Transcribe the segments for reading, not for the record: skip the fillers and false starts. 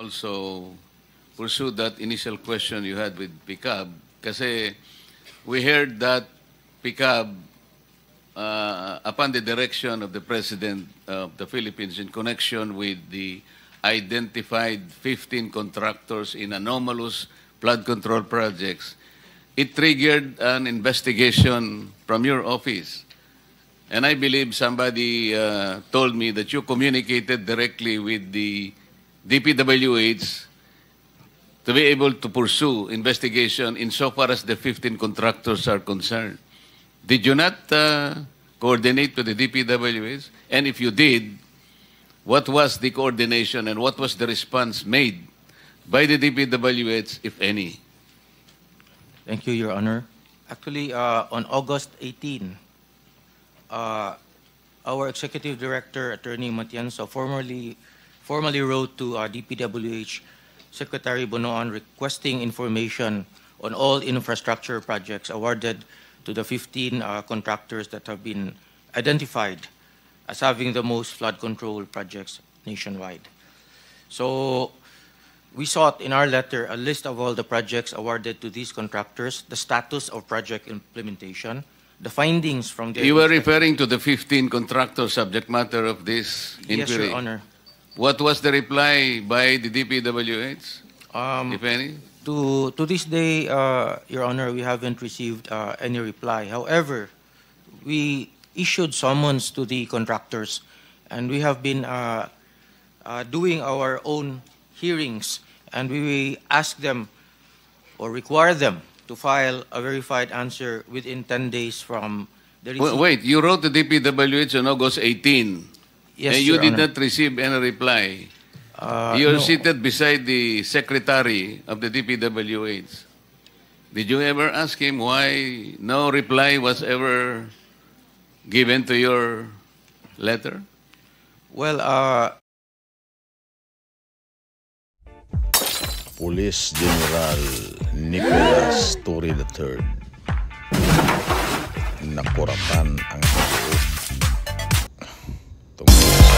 Also pursue that initial question you had with PICAB kasi we heard that PICAB upon the direction of the President of the Philippines in connection with the identified 15 contractors in anomalous flood control projects, it triggered an investigation from your office. And I believe somebody told me that you communicated directly with the DPWH to be able to pursue investigation insofar as the 15 contractors are concerned. Did you not coordinate with the DPWH? And if you did, what was the coordination and what was the response made by the DPWH, if any? Thank you, Your Honor. Actually, on August 18, our Executive Director, Attorney Matienzo, formally wrote to DPWH Secretary Bonoan requesting information on all infrastructure projects awarded to the 15 contractors that have been identified as having the most flood control projects nationwide. So we sought in our letter a list of all the projects awarded to these contractors, the status of project implementation, the findings from the... You were referring to the 15 contractors subject matter of this inquiry? Yes, Your Honor. What was the reply by the DPWH, if any? To this day, Your Honor, we haven't received any reply. However, we issued summons to the contractors, and we have been doing our own hearings, and we ask them or require them to file a verified answer within 10 days from the receipt. Wait, you wrote the DPWH on August 18, Yes, and you Your did Honor. not receive any reply. You're No. seated beside the secretary of the DPWH. Did you ever ask him why no reply was ever given to your letter? Well, Police General Nicolas Torre III nakuratan ang higop tungkol sa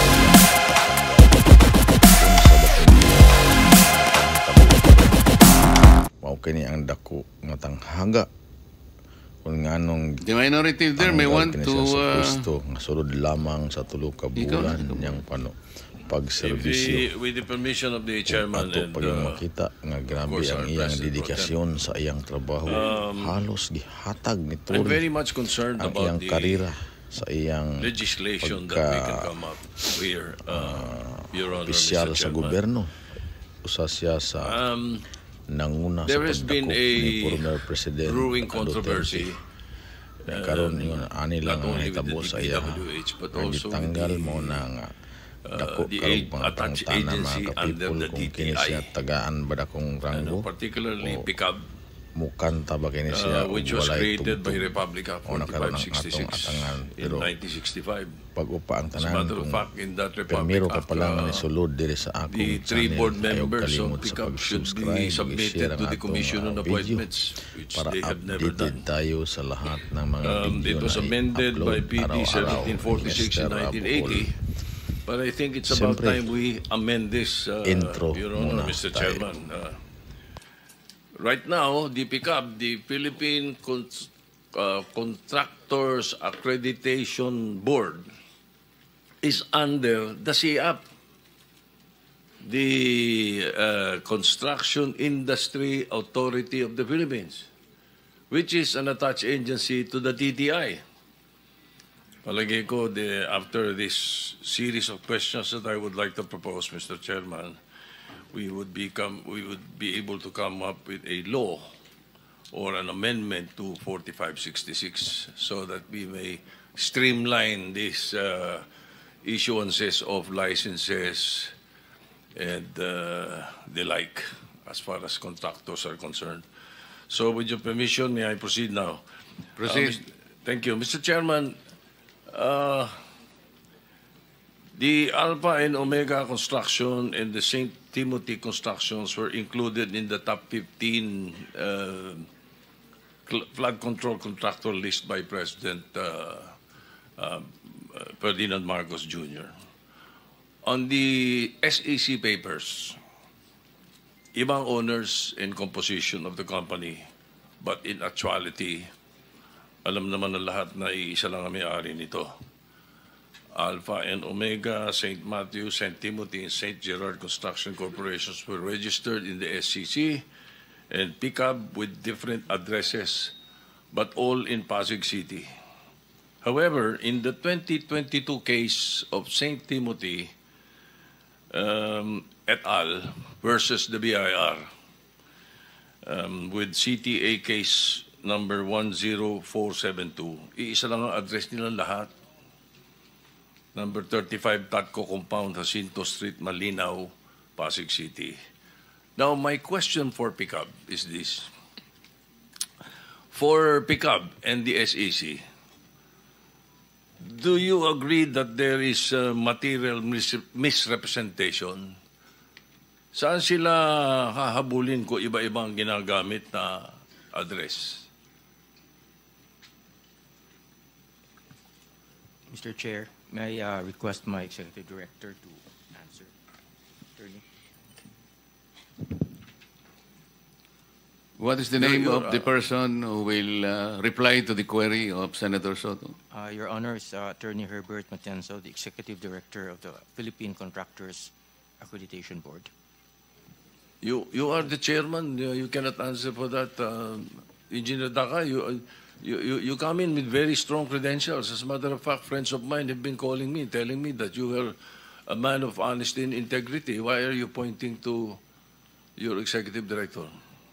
mao kini ang dako nga tanghaga kung nganong The minority there may want to... gusto nga sulod lamang sa tulo ka bulan niyang pagserbisyo. With the permission of the chairman Ato and paging makita nga grabe course, ang our iyang President dedikasyon sa iyang trabaho. Halos gihatag ni I'm very Torre much concerned ang iyang about the karira sa iyang legislation that we can come up here, Your Honor, opisyal Mr. sa Chairman. gobyerno. Usa siya sa nanguna There sa has been pagdako a ni former President brewing Duterte. controversy Karon yun, ani lang not ang only with hitabo the sa iya. DPWH but Ang also with gitanggal the, mo na nga dako the karong mga attached pangutana agency mga under kapipol the kung kini DTI. siya tagaan ba dakong ranggo particularly o PICAB, mukanta ba kini siya ug which was walay created by tugtog Republic Act o nakaroon ng 4566 atong atangan in pero 1965. pag-upa ang As a tanan matter of kung fact, in that Republic permiro ka Act, pa lang ni sulod diri sa akong the three channel, board ayaw members of kalimot sa PICAB should pag-subscribe, be submitted i-share to ang the Commission on atong, video Appointments, which para they have never updated done. tayo sa lahat ng mga video It was na amended by i-upload PD araw-araw. 1746 in Mr. Rabuhol. 1980. But I think it's about Siyempre, time we amend this, intro Your Honor, muna Mr. tayo. Chairman. Right now, the PICAB, the Philippine Contractors Accreditation Board, is under the CIAP, the Construction Industry Authority of the Philippines, which is an attached agency to the TTI. Palagay ko, after this series of questions that I would like to propose, Mr. Chairman, we would be able to come up with a law or an amendment to 4566 so that we may streamline these issuances of licenses and the like as far as contractors are concerned. So with your permission, may I proceed now? Proceed. Thank you. Mr. Chairman, the Alpha and Omega Construction and the St. Timothy Constructions were included in the top 15 flood control contractor list by President Ferdinand Marcos Jr. On the SEC papers, ibang owners and composition of the company. But in actuality, alam naman ng lahat na iisa lang ang may-ari nito. Alpha and Omega, St. Matthew, St. Timothy, and St. Gerard Construction Corporations were registered in the SCC and PICAB with different addresses, but all in Pasig City. However, in the 2022 case of St. Timothy et al. Versus the BIR, with CTA case number 10472, iisa lang ang address nilang lahat. Number 35 Tatco Compound, Jacinto Street, Malinaw, Pasig City. Now, my question for PICAB is this. For PICAB and the SEC, do you agree that there is material misrepresentation? Saan sila hahabulin kung iba-ibang ginagamit na address? Mr. Chair, may I request my Executive Director to answer? Attorney. What is the name of the person who will reply to the query of Senator Soto? Your Honor, is Attorney Herbert Matienzo, the Executive Director of the Philippine Contractors Accreditation Board. You are the chairman. You cannot answer for that. Engineer Daca, you come in with very strong credentials. As a matter of fact, friends of mine have been calling me, telling me that you are a man of honesty and integrity. Why are you pointing to your executive director?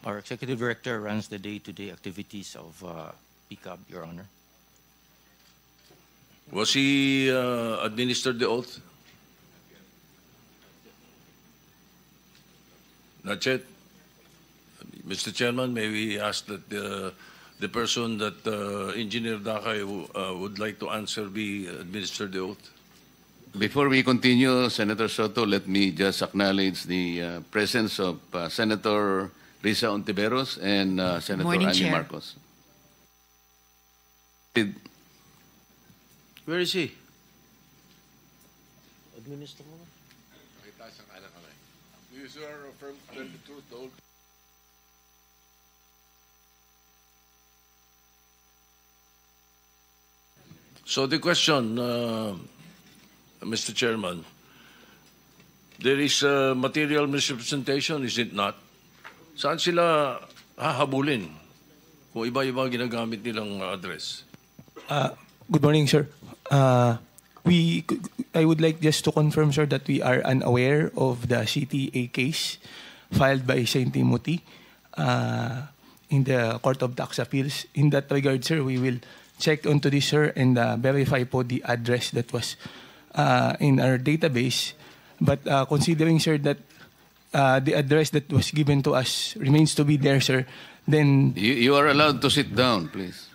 Our Executive Director runs the day-to-day activities of PICAB, Your Honor. Was he administered the oath? Not yet. Mr. Chairman, may we ask that the person that Engineer Daca would like to answer be administered the oath? Before we continue, Senator Soto, let me just acknowledge the presence of Senator Risa Ontiveros and Senator Morning, Annie Chair. Marcos. Where is he? Do you swear or affirm to tell the truth, the whole So the question, Mr. Chairman, there is material misrepresentation, is it not? Saan sila hahabulin kung iba-iba ginagamit nilang address? Good morning, sir. I would like just to confirm, sir, that we are unaware of the CTA case filed by St. Timothy in the Court of Tax Appeals. In that regard, sir, we will check onto this, sir, and verify po the address that was in our database. But considering, sir, that the address that was given to us remains to be there, sir, then... You are allowed to sit down, please.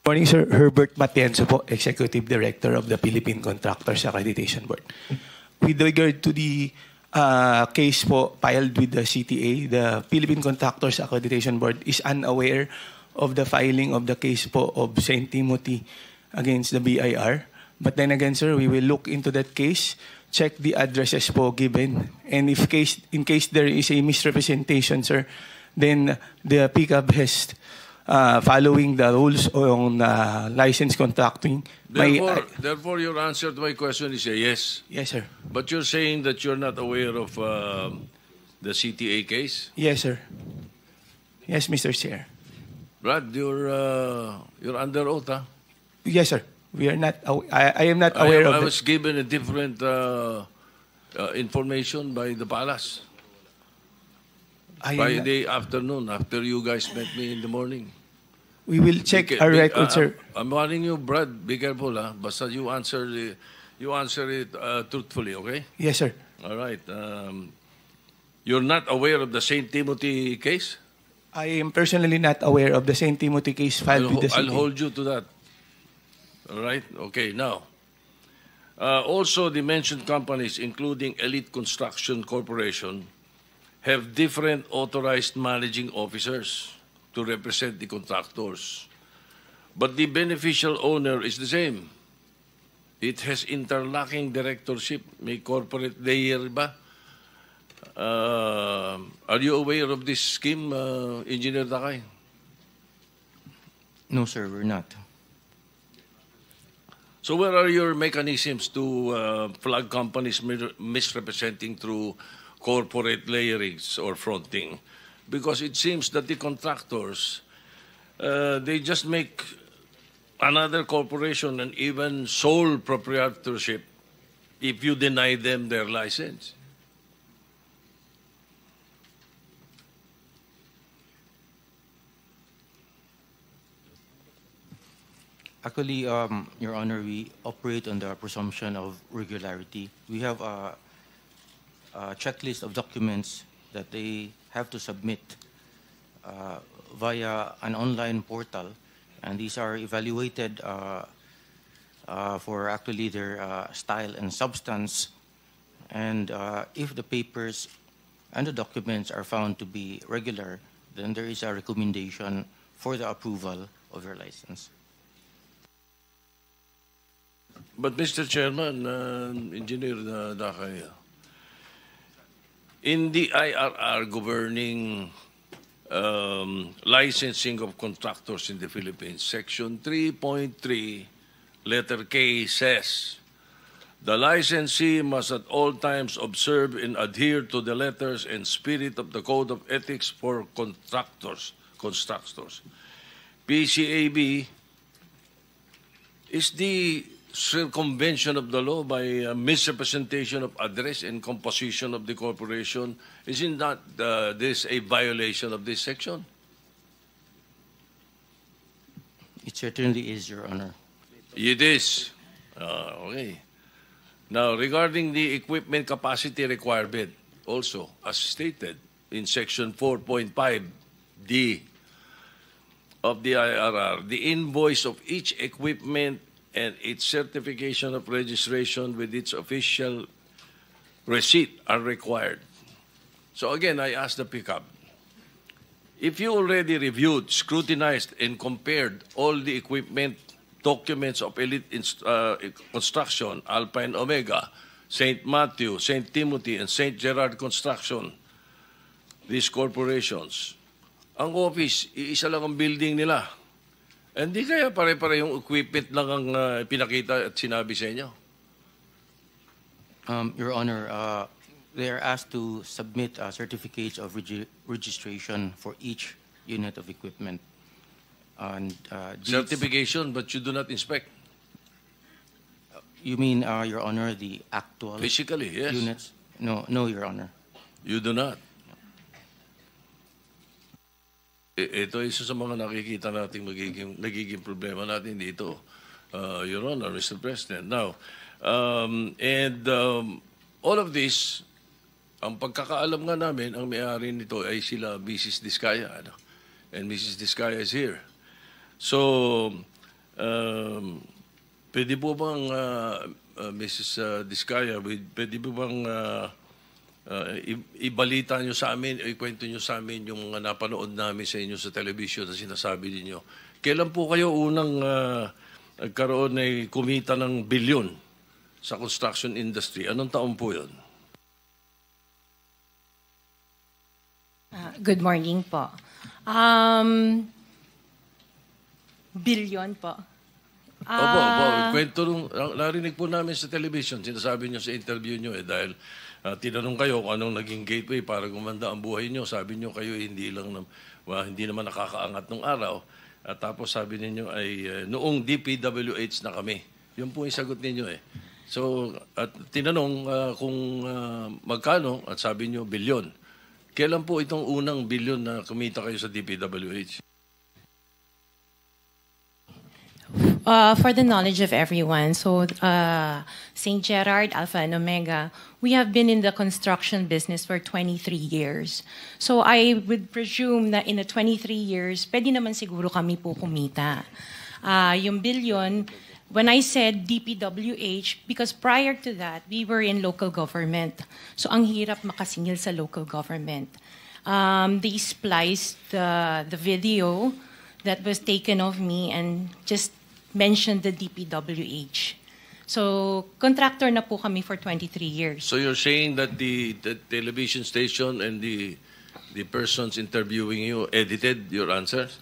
Morning, sir. Herbert Matienzo po, Executive Director of the Philippine Contractors Accreditation Board. With regard to the case po filed with the CTA, the Philippine Contractors Accreditation Board is unaware of the filing of the case po of St. Timothy against the BIR. But then again, sir, we will look into that case, check the addresses po given, and in case there is a misrepresentation, sir, then the PICAB has following the rules on license contracting. Therefore, your answer to my question is a yes. Yes, sir. But you're saying that you're not aware of the CTA case? Yes, sir. Yes, Mr. Chair. Brad, you're under oath, huh? Yes, sir. We are not. I am not aware I of. was given a different information by the palace. By the afternoon, after you guys met me in the morning. We will check our record, sir. I'm warning you, Brad. Be careful, ha? Basta you answer it truthfully, okay? Yes, sir. All right. You're not aware of the St. Timothy case? I am personally not aware of the St. Timothy case filed with the I'll CTA. hold you to that. All right? Okay, now. Also, the mentioned companies, including Elite Construction Corporation, have different authorized managing officers to represent the contractors. But the beneficial owner is the same. It has interlocking directorship. May corporate layer ba? Are you aware of this scheme, Engineer Dakay? No, sir, we're not. So where are your mechanisms to flag companies misrepresenting through corporate layerings or fronting? Because it seems that the contractors, they just make another corporation and even sole proprietorship if you deny them their license. Actually, Your Honor, we operate on the presumption of regularity. We have a checklist of documents that they have to submit via an online portal, and these are evaluated for actually their style and substance. And if the papers and the documents are found to be regular, then there is a recommendation for the approval of your license. But Mr. Chairman, Engineer Dakay, in the IRR governing licensing of contractors in the Philippines, Section 3.3, letter K says, the licensee must at all times observe and adhere to the letters and spirit of the Code of Ethics for Constructors. PCAB is the circumvention of the law by misrepresentation of address and composition of the corporation. Isn't that this a violation of this section? It certainly is, Your Honor. It is. Okay. Now, regarding the equipment capacity requirement, also, as stated in Section 4.5D of the IRR, the invoice of each equipment and its certification of registration with its official receipt are required. So again, I ask the pickup, if you already reviewed, scrutinized, and compared all the equipment documents of Elite Construction, Alpine Omega, St. Matthew, St. Timothy, and St. Gerard Construction, these corporations, ang office, iisa lang ang building nila. Hindi kaya pare-pare yung equipment lang ang pinakita at sinabi sa inyo? Your Honor, they are asked to submit certificates of registration for each unit of equipment. And Certification, but you do not inspect? You mean, Your Honor, the actual Physically, yes. units? No, Your Honor. You do not? Ito isa sa mga nakikita nating nagiging problema natin dito, Your Honor, Mr. President. Now, all of this, ang pagkakaalam nga namin, ang may-ari nito ay sila Mrs. Diskaya. And Mrs. Diskaya is here. So, pwede po bang, Mrs. Diskaya, pwede po bang ibalita nyo sa amin, ikwento nyo sa amin yung napanood namin sa inyo sa television na sinasabi ninyo. Kailan po kayo unang nagkaroon ay kumita ng bilyon sa construction industry? Anong taon po yun? Good morning po. Bilyon po. Opo. Kwento nung, narinig po namin sa television, sinasabi nyo sa interview nyo dahil tinanong kayo kung anong naging gateway para gumanda ang buhay nyo. Sabi nyo kayo hindi naman nakakaangat nung araw. At tapos sabi ninyo ay noong DPWH na kami. Yun po yung sagot ninyo eh. So, at tinanong kung magkano at sabi nyo bilyon. Kailan po itong unang bilyon na kumita kayo sa DPWH? For the knowledge of everyone, so St. Gerard, Alpha and Omega, we have been in the construction business for 23 years. So I would presume that in the 23 years, pwede naman siguro kami po kumita. Yung billion, when I said DPWH, because prior to that, we were in local government. So ang hirap makasingil sa local government. They spliced the video that was taken of me and just mentioned the DPWH. So contractor na po kami for 23 years. So you're saying that the television station and the persons interviewing you edited your answers?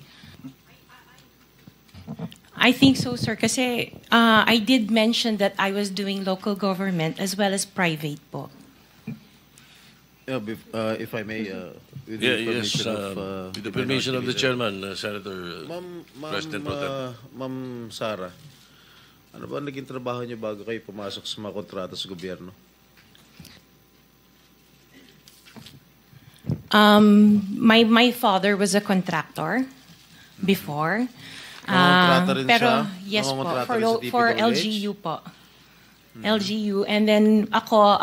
I think so, sir. Kasi I did mention that I was doing local government as well as private po. Yeah, if I may, with Yeah, the yes. permission of With the permission of the Minority chairman, Senator Leader. President Pro Tem. Ma'am Sara, ano ba naging trabaho niyo bago kayo pumasok sa mga kontrata sa gobyerno? My father was a contractor before. Nangongontrata rin pero siya? yes po, Nangongontrata rin sa for DPWH? LGU po. LGU, and then ako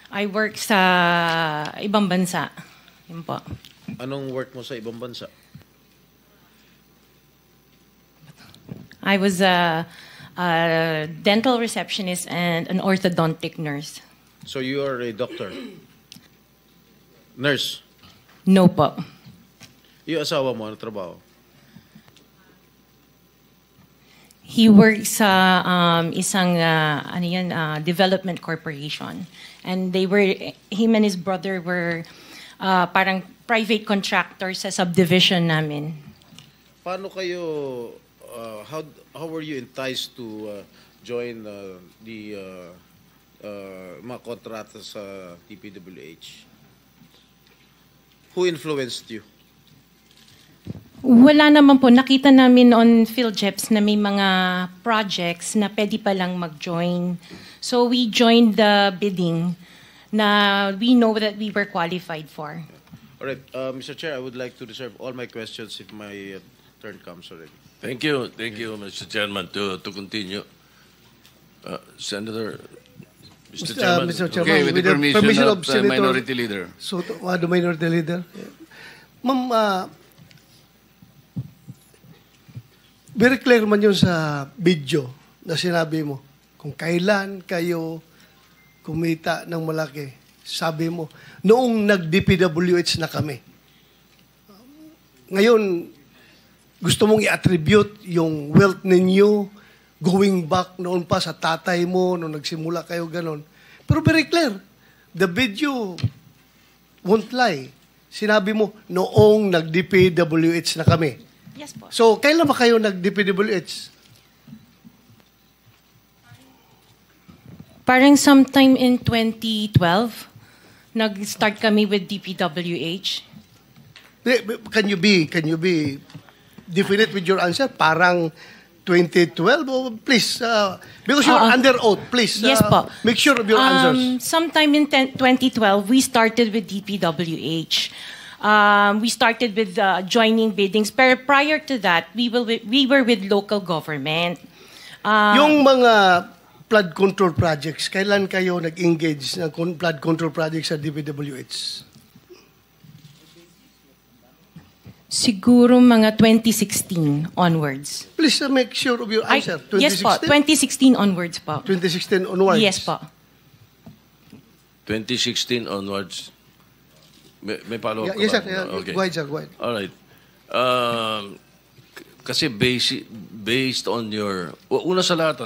I worked sa ibang bansa. Yun po. Anong work mo sa ibang bansa? I was a dental receptionist and an orthodontic nurse. So you are a doctor? Nurse? No po. Yung asawa mo, ano trabaho? He works sa isang development corporation, and him and his brother were parang private contractors sa subdivision namin. Paano kayo, how were you enticed to join the mga kontrata sa DPWH? Who influenced you? Wala naman po. Nakita namin on PhilJeps na may mga projects na pwede palang mag-join. So we joined the bidding na we know that we were qualified for. All right, Mr. Chair, I would like to reserve all my questions if my turn comes already. Thank you, Mr. Chairman. To continue, Senator, Mr. Chairman. Mr. Chairman, Okay, with the permission of the Senator Minority Leader. Soto, the Minority Leader. Ma'am, very clear man yun sa video na sinabi mo. Kung kailan kayo kumita ng malaki, sabi mo, noong nag-DPWH na kami. Ngayon, gusto mong i-attribute yung wealth ninyo going back noon pa sa tatay mo, noong nagsimula kayo ganon. Pero very clear, the video won't lie. Sinabi mo, noong nag-DPWH na kami. Yes po. So, kailan ba kayo nag-DPWH? Parang sometime in 2012, nag-start kami with DPWH. Can you be definite with your answer? Parang 2012? Oh, please, because you're under oath, please. Yes po. Make sure of your answers. Sometime in 2012, we started with DPWH. We started with joining biddings. Pero prior to that, we were with local government. Yung mga flood control projects, kailan kayo nag-engage ng flood control projects sa DPWH? Siguro mga 2016 onwards. Please make sure of your answer. Yes po, 2016 onwards po. 2016 onwards? Yes po. 2016 onwards. May follow-up Yes, ka sir. ba? Okay. Go ahead, sir. Go ahead. All right. Kasi based on your... Una sa lahat,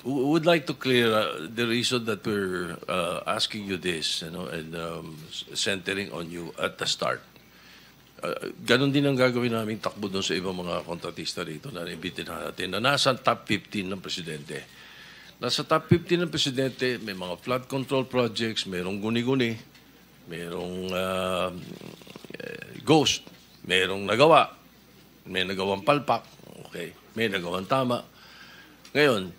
we would like to clear the reason that we're asking you this, and centering on you at the start. Ganon din ang gagawin namin takbo doon sa ibang mga kontratista rito na naimbitin natin na nasa top 15 ng presidente. Nasa top 15 ng presidente, may mga flood control projects, mayroong guni-guni, mayroong ghost, mayroong nagawa, may nagawang palpak, okay, may nagawang tama. Ngayon,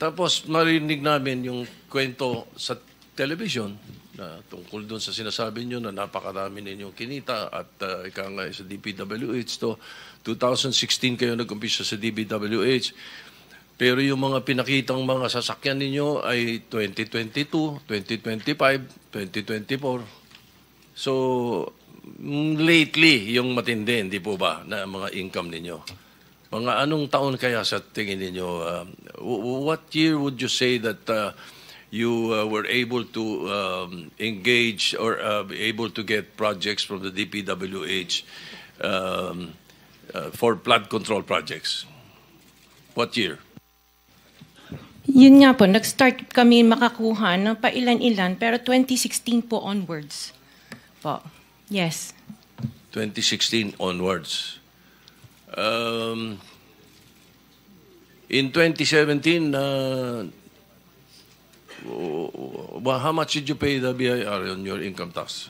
tapos marinig namin yung kwento sa television na tungkol doon sa sinasabi nyo na napakarami ninyong kinita at ika nga sa DPWH to 2016 kayo nag-umpisa sa DPWH. Pero yung mga pinakitang mga sasakyan ninyo ay 2022, 2025, 2024. So, lately yung matindi, hindi po ba, na mga income ninyo? Mga anong taon kaya sa tingin ninyo? What year would you say that you were able to engage or be able to get projects from the DPWH for flood control projects? What year? Yun nga po, nag-start kami makakuha ng pailan-ilan, pero 2016 po onwards po. Yes. 2016 onwards. In 2017, how much did you pay the BIR on your income tax?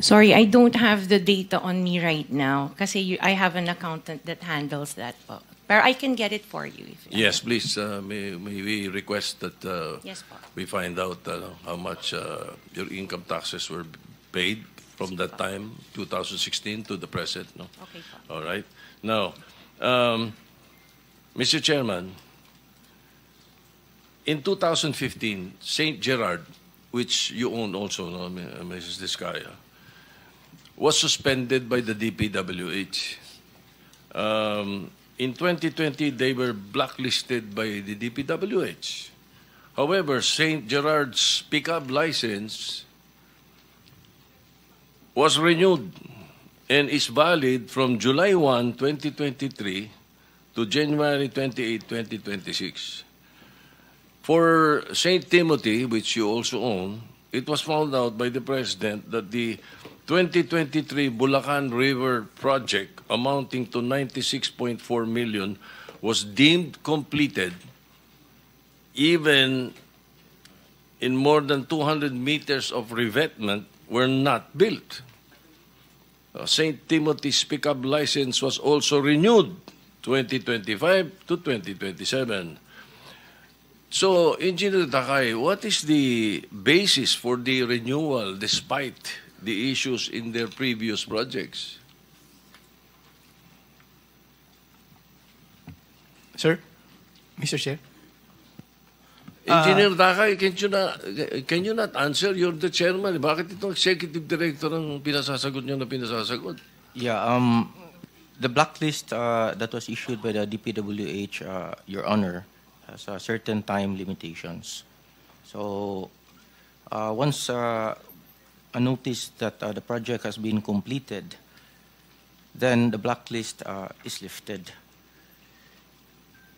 Sorry, I don't have the data on me right now kasi I have an accountant that handles that po. Pero I can get it for you. If Yes, please. May we request that Yes po. we find out how much your income taxes were paid from that time, 2016 to the present. No? Okay po. All right. Now, Mr. Chairman, in 2015, St. Gerard, which you own also, no, Mrs. Discaya, was suspended by the DPWH. In 2020, they were blacklisted by the DPWH. However, St. Gerard's pickup license was renewed and is valid from July 1, 2023 to January 28, 2026. For St. Timothy, which you also own, it was found out by the President that the 2023 Bulacan River project amounting to 96.4 million was deemed completed even in more than 200 meters of revetment were not built. St. Timothy's pickup license was also renewed 2025 to 2027. So, Engineer Dakay, what is the basis for the renewal despite the issues in their previous projects? Sir? Mr. Chair? Engineer Dakay, can you not answer? You're the chairman. Bakit itong executive director ang pinasasagot niyo na pinasasagot? Yeah, the blacklist that was issued by the DPWH, Your Honor, has certain time limitations. So, once a notice that the project has been completed, then the blacklist is lifted.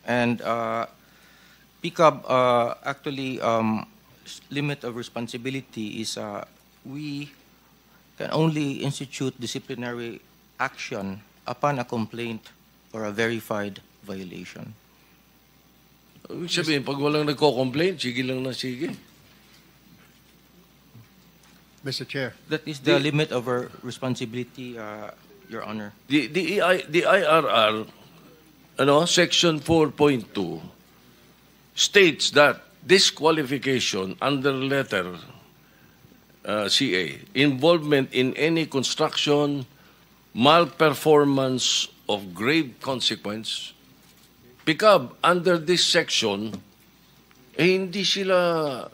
And PCAB actually limit of responsibility is we can only institute disciplinary action upon a complaint or a verified violation. Ibig sabihin, pag walang nagko-complain, sige lang na sige. Mr. Chair. That is the limit of our responsibility, Your Honor. The IRR, Section 4.2, states that disqualification under letter CA, involvement in any construction, malperformance of grave consequence, PCAB, under this section, hindi sila,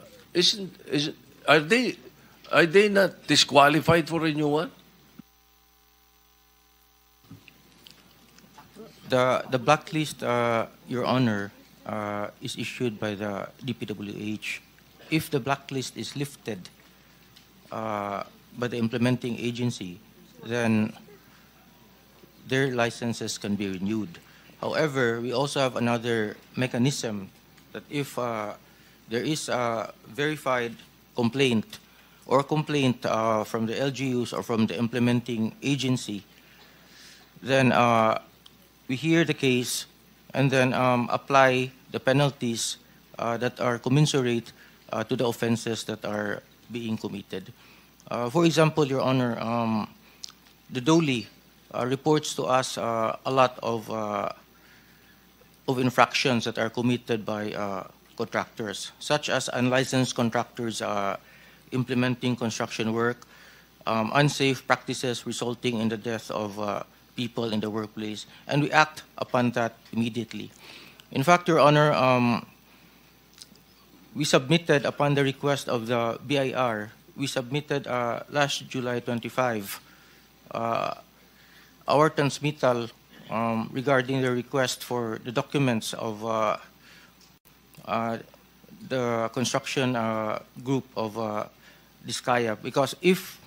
are they not disqualified for renewal? The blacklist, Your Honor, is issued by the DPWH. If the blacklist is lifted by the implementing agency, then their licenses can be renewed. However, we also have another mechanism that if there is a verified complaint or complaint from the LGUs or from the implementing agency, then we hear the case and then apply the penalties that are commensurate to the offenses that are being committed. For example, Your Honor, the DOLE reports to us a lot of infractions that are committed by contractors, such as unlicensed contractors implementing construction work, unsafe practices resulting in the death of people in the workplace, and we act upon that immediately. In fact, Your Honor, we submitted upon the request of the BIR we submitted last July 25 our transmittal regarding the request for the documents of the construction group of Diskaya, because if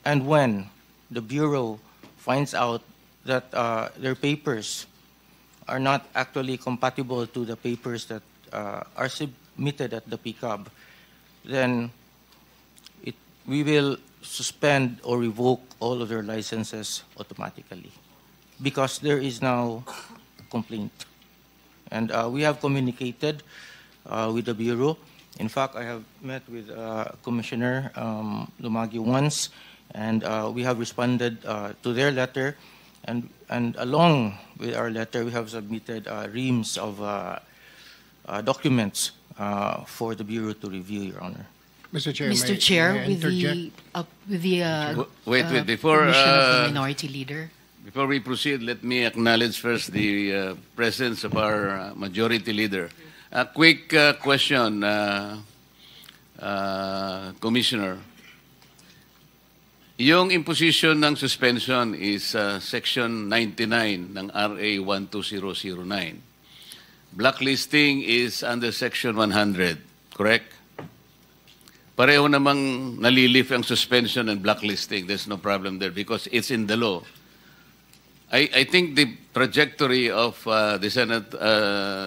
and when the Bureau finds out that their papers are not actually compatible to the papers that are submitted at the PCAB, then we will suspend or revoke all of their licenses automatically, because there is now complaint. And we have communicated with the Bureau. In fact, I have met with Commissioner Lumagi once, and we have responded to their letter, and along with our letter, we have submitted reams of documents for the Bureau to review, Your Honor. Mr. Chair, Mr. Chair, may I with the Wait, before permission of the Minority Leader. before we proceed, let me acknowledge first the presence of our Majority Leader. A quick question, Commissioner. Yung imposition ng suspension is Section 99 ng RA 12009. Blacklisting is under Section 100, correct? Pareho namang nalilift ang suspension and blacklisting. There's no problem there because it's in the law. I think the trajectory of the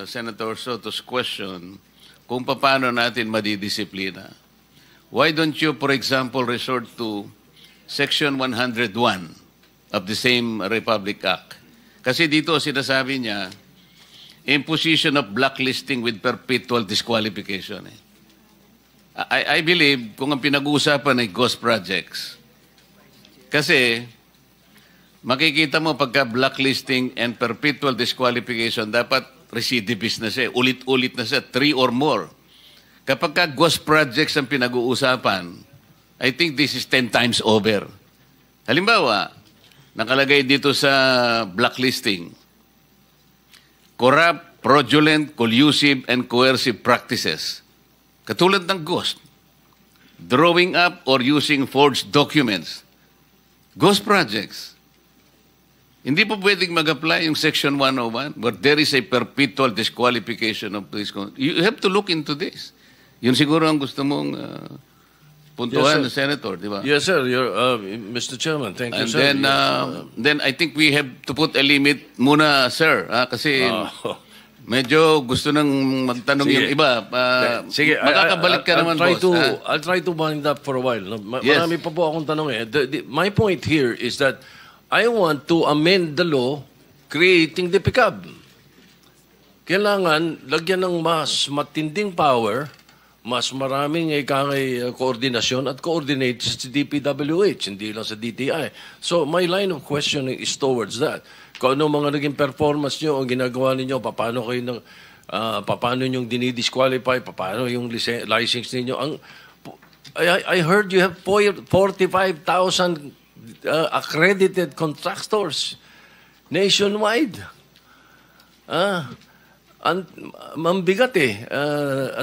Senator Soto's question, kung paano natin madidisiplina, why don't you, for example, resort to Section 101 of the same Republic Act? Kasi dito sinasabi niya, imposition of blacklisting with perpetual disqualification. I believe kung ang pinag-uusapan ay ghost projects, kasi makikita mo pagka blacklisting and perpetual disqualification, dapat recidivist na siya, ulit-ulit na siya, 3 or more. Kapag ka ghost projects ang pinag-uusapan, I think this is 10 times over. Halimbawa, nakalagay dito sa blacklisting, corrupt, fraudulent, collusive, and coercive practices. Katulad ng ghost, drawing up or using forged documents. Ghost projects. Hindi po pwedeng mag-apply yung Section 101, but there is a perpetual disqualification of this. You have to look into this. Yun siguro ang gusto mong puntuhan, yes, Senator, di ba? Yes, sir. Mr. Chairman, thank you, And sir. then I think we have to put a limit muna, sir. Kasi medyo gusto nang magtanong yung iba. Sige, makakabalik ka naman, boss. I'll try to wind up for a while. Yes. Marami pa po akong tanong eh. My point here is that I want to amend the law creating the PCAB. Kailangan lagyan ng mas matinding power, mas maraming koordinasyon at coordinate sa DPWH, hindi lang sa DTI. So my line of questioning is towards that. Kung ano mga naging performance nyo, ang ginagawa ninyo, paano kayo paano yung dinidisqualify, paano yung license ninyo. I heard you have 45,000 accredited contractors nationwide. Mambigat eh.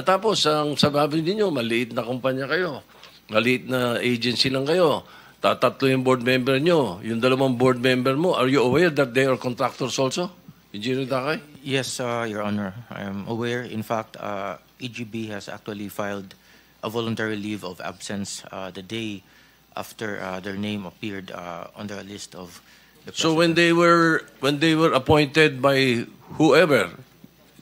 Tapos, ang sababi ninyo, maliit na kumpanya kayo. Maliit na agency lang kayo. Tatatlo yung board member nyo. Yung 2 board member mo, are you aware that they are contractors also? Engineer Dakay? Yes, Your Honor. I am aware. In fact, EGB has actually filed a voluntary leave of absence the day after their name appeared on the list of the president. So when they were appointed by whoever,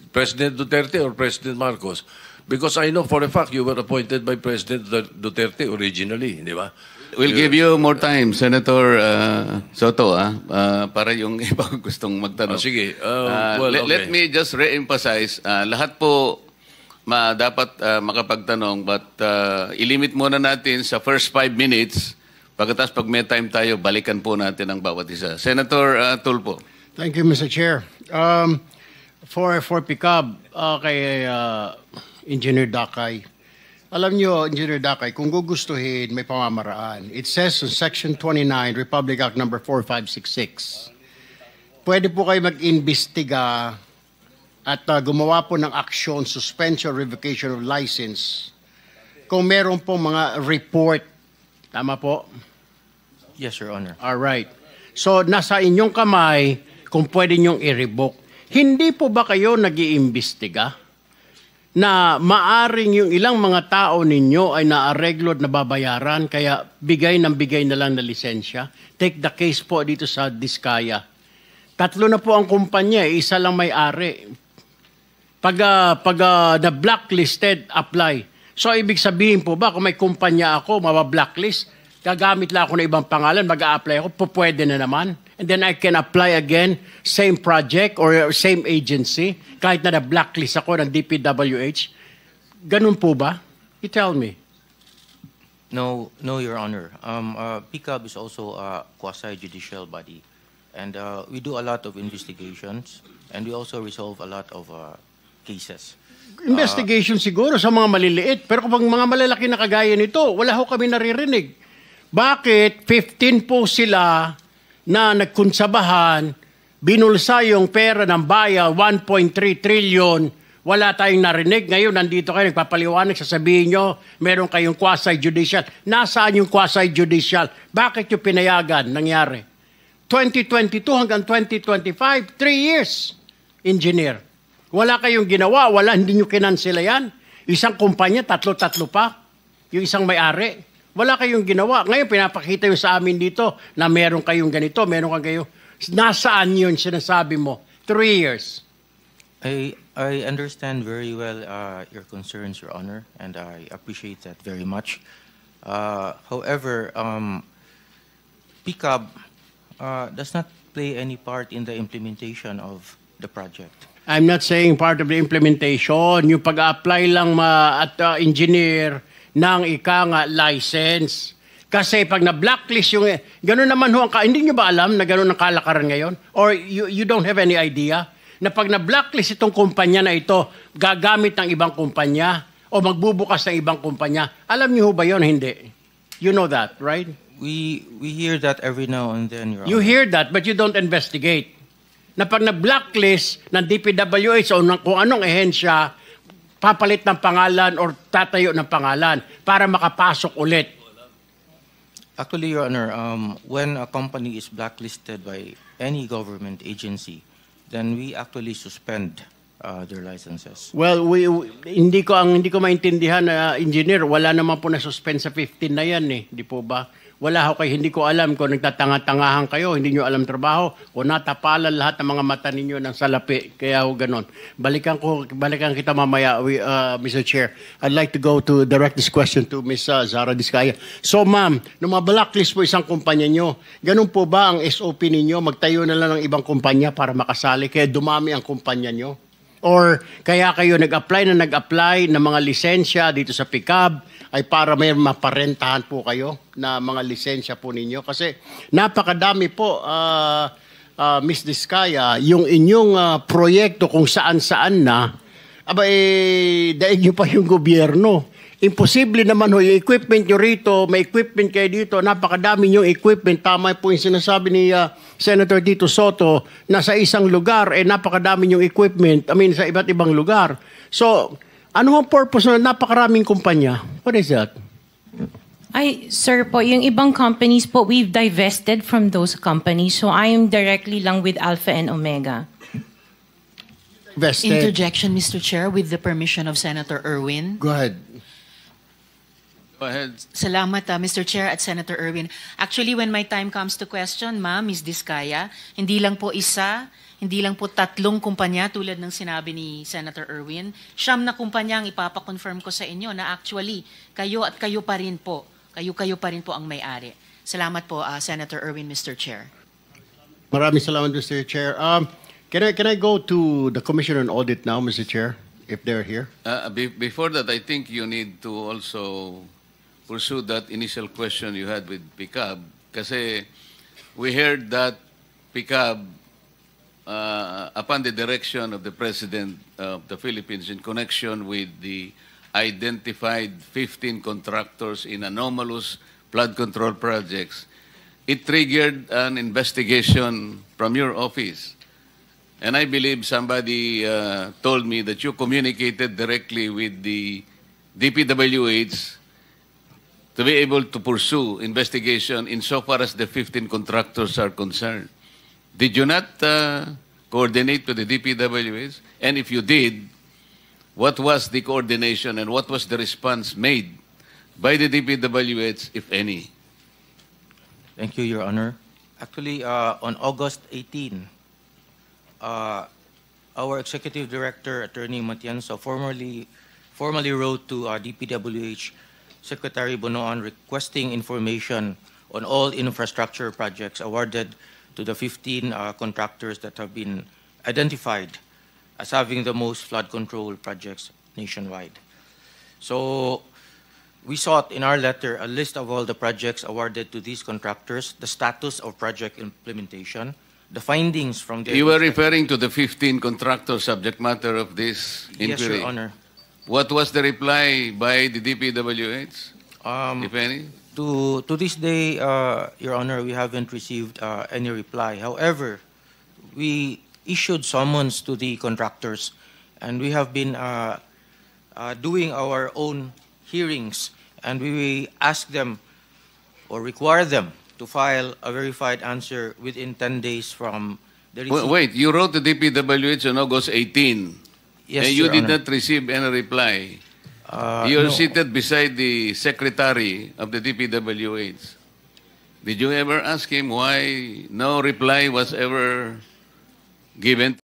President Duterte or President Marcos, because I know for a fact you were appointed by President Duterte originally, di ba? We'll give you more time, Senator Soto, para yung iba gustong magtanong. Sige. Okay. Let me just re-emphasize, lahat po dapat makapagtanong, but ilimit muna natin sa first 5 minutes. Pagkatapos pag may time tayo, balikan po natin ang bawat isa. Senator Tulfo. Thank you, Mr. Chair. For PCAB, kay Engineer Dakay, alam nyo, Engineer Dakay, kung gugustuhin, may pamamaraan. It says in Section 29, Republic Act number 4566, pwede po kayo mag-imbestiga at gumawa po ng aksyon, suspension, revocation of license kung meron pong mga report. Tama po? Yes, Your Honor. All right. So, nasa inyong kamay kung pwede nyong i-revoke. Hindi po ba kayo nag-iimbestiga na maaring yung ilang mga tao ninyo ay naareglo at nababayaran kaya bigay na lang na lisensya? Take the case po dito sa Diskaya. 3 na po ang kumpanya, isa lang may-ari. Pag na-blacklisted, apply. So, ibig sabihin po ba, kung may kumpanya ako, mabablacklist, gagamit lang ako ng ibang pangalan, mag-a-apply ako, pwede na naman. And then I can apply again, same project or same agency, kahit na na-blacklist ako ng DPWH. Ganun po ba? You tell me. No, Your Honor. PCAB is also a quasi-judicial body. And we do a lot of investigations, and we also resolve a lot of cases. Investigation siguro sa mga maliliit, pero kung mga malalaki na kagaya nito, wala ho kami naririnig. Bakit 15 po sila na nagkunsabahan, binulsa yung pera ng bayan, 1.3 trillion, wala tayong narinig. Ngayon, nandito kayo, nagpapaliwanag, sasabihin nyo, meron kayong quasi-judicial. Nasaan yung quasi-judicial? Bakit yung pinayagan nangyari? 2022 hanggang 2025, 3 years, engineer. Wala kayong ginawa, hindi nyo kinansela yan. Isang kumpanya, tatlo pa. Yung isang may-ari. Wala kayong ginawa. Ngayon, pinapakita yung sa amin dito na meron kayong ganito, meron kayong nasaan yun sinasabi mo? 3 years. I understand very well your concerns, Your Honor, and I appreciate that very much. However, PCAB does not play any part in the implementation of the project. I'm not saying part of the implementation. Yung pag-apply lang at engineer ng license. Kasi pag na-blacklist yung... Gano'n naman ho, hindi nyo ba alam na gano'n ang kalakaran ngayon? Or you don't have any idea na pag na-blacklist itong kumpanya na ito, gagamit ng ibang kumpanya o magbubukas ng ibang kumpanya. Alam nyo ho ba yun? Hindi. You know that, right? We hear that every now and then, Your Honor. You hear that, but you don't investigate. Na pag na-blacklist ng DPWH o ng kung anong ehensya, papalit ng pangalan or tatayo ng pangalan para makapasok ulit. Actually, Your Honor, when a company is blacklisted by any government agency, then we actually suspend their licenses. Well, hindi ko maintindihan na engineer, wala naman po na suspend sa 15 na yan eh, di po ba? Wala ho kayo, hindi ko alam kung nagtatanga-tangahan kayo, hindi nyo alam trabaho, o natapalan lahat ng mga mata ninyo ng salapi, kaya ho ganon. Balikan kita mamaya, Mr. Chair. I'd like to go to direct this question to Ms. Zara Diskaya. So ma'am, nung ma-blacklist po isang kumpanya nyo, ganun po ba ang SOP ninyo? Magtayo na lang ng ibang kumpanya para makasali, kaya dumami ang kumpanya nyo? Or kaya kayo nag-apply ng mga lisensya dito sa PCAB ay para may maparentahan po kayo na mga lisensya po ninyo? Kasi napakadami po, Ms. Diskaya, yung inyong proyekto kung saan-saan na, daig nyo pa yung gobyerno. Imposible naman ho, yung equipment nyo rito, may equipment kayo dito, napakadami yung equipment. Tama po yung sinasabi ni Senator Tito Soto na sa isang lugar, napakadami yung equipment, sa iba't ibang lugar. So, ano ang purpose na napakaraming kumpanya? What is that? Sir po, yung ibang companies po, we've divested from those companies. So I am directly lang with Alpha and Omega. Vested. Interjection, Mr. Chair, with the permission of Senator Erwin. Go ahead. Go ahead. Salamat, Mr. Chair at Senator Erwin. Actually, when my time comes to question, ma'am, Ms. Diskaya, hindi lang po isa, hindi lang po 3 kumpanya tulad ng sinabi ni Senator Erwin. 9 na kumpanya ang ipapakonfirm ko sa inyo na actually, kayo pa rin po ang may-ari. Salamat po, Senator Erwin, Mr. Chair. Maraming salamat, Mr. Chair. Can I go to the Commission on Audit now, Mr. Chair, if they're here? Before that, I think you need to also pursue that initial question you had with PCAB. Kasi we heard that PCAB, upon the direction of the President of the Philippines in connection with the identified 15 contractors in anomalous flood control projects, it triggered an investigation from your office. And I believe somebody told me that you communicated directly with the DPWH to be able to pursue investigation insofar as the 15 contractors are concerned. Did you not coordinate with the DPWH? And if you did, what was the coordination and what was the response made by the DPWH, if any? Thank you, Your Honor. Actually, on August 18, our Executive Director, Attorney Matienzo, formally wrote to DPWH Secretary Bonoan requesting information on all infrastructure projects awarded to the 15 contractors that have been identified as having the most flood control projects nationwide. So we sought in our letter a list of all the projects awarded to these contractors, the status of project implementation, the findings from the... You were referring to the 15 contractor subject matter of this inquiry? Yes, Your Honor. What was the reply by the DPWH, if any? To this day, Your Honor, we haven't received any reply. However, we issued summons to the contractors, and we have been doing our own hearings, and we ask them or require them to file a verified answer within 10 days from the receipt. Wait, you wrote to DPWH on August 18, Yes, and you Your did Honor. not receive any reply. You're No. seated beside the secretary of the DPWH. Did you ever ask him why no reply was ever given?